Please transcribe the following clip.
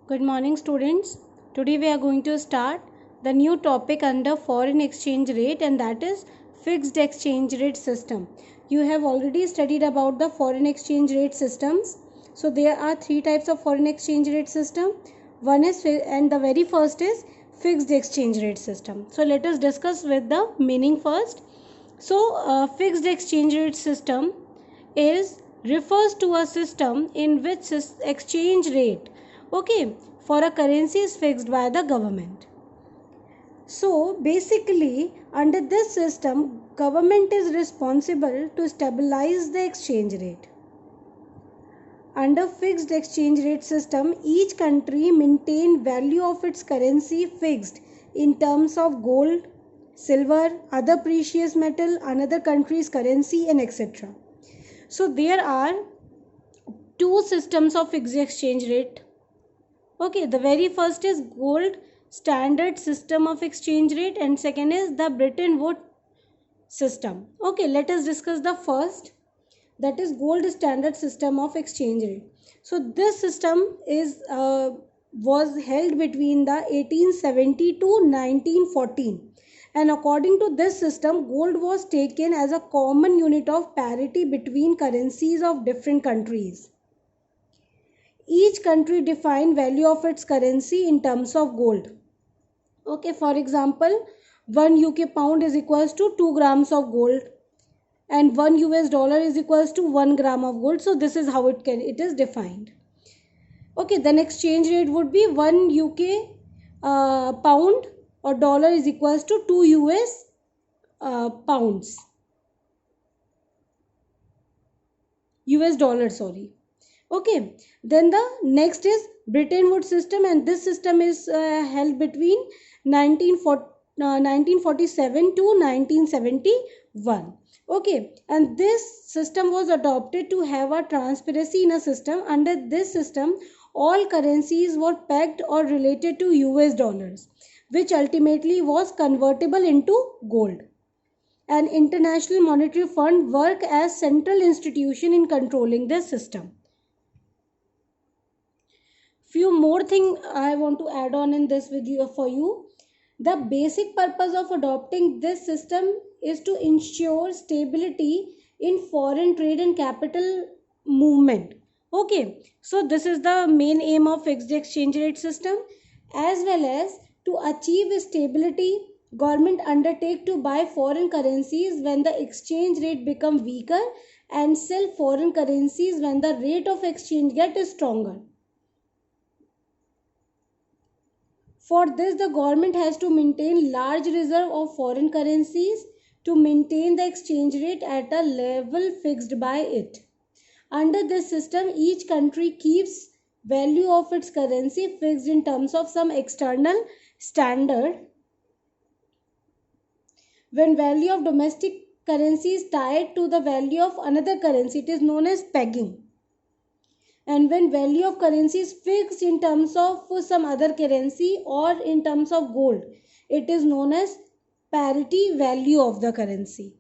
Good morning, students. Today we are going to start the new topic under foreign exchange rate, and that is fixed exchange rate system. You have already studied about the foreign exchange rate systems. So there are three types of foreign exchange rate system. One is, and the very first is fixed exchange rate system. So let us discuss with the meaning first. So fixed exchange rate system is refers to a system in which exchange rate, okay, for a currency is fixed by the government. So basically, under this system, government is responsible to stabilize the exchange rate. Under fixed exchange rate system, each country maintain value of its currency fixed in terms of gold, silver, other precious metal, another country's currency, and etc. So there are two systems of fixed exchange rate. Okay, the very first is gold standard system of exchange rate, and second is the Bretton Woods system. Okay, let us discuss the first, that is gold standard system of exchange rate. So this system is was held between the 1870 to 1914, and according to this system, gold was taken as a common unit of parity between currencies of different countries. Each country defined value of its currency in terms of gold. Okay, for example, 1 UK pound is equals to 2 grams of gold, and 1 US dollar is equals to 1 gram of gold. So this is how it is defined. Okay, then exchange rate would be 1 UK pound or dollar is equals to 2 US pounds. US dollar, sorry. Okay, then the next is Bretton Woods system, and this system is held between 1947 to 1971. Okay, and this system was adopted to have a transparency in a system. Under this system, all currencies were pegged or related to US dollars, which ultimately was convertible into gold. And International Monetary Fund work as central institution in controlling this system. Few more thing I want to add on in this video for you. The basic purpose of adopting this system is to ensure stability in foreign trade and capital movement. Okay, so this is the main aim of fixed exchange rate system. As well as to achieve stability, government undertake to buy foreign currencies when the exchange rate become weaker and sell foreign currencies when the rate of exchange get stronger. For this, the government has to maintain large reserve of foreign currencies to maintain the exchange rate at a level fixed by it. Under this system, each country keeps value of its currency fixed in terms of some external standard. When value of domestic currency is tied to the value of another currency, it is known as pegging. And when value of currency is fixed in terms of some other currency or in terms of gold, it is known as parity value of the currency.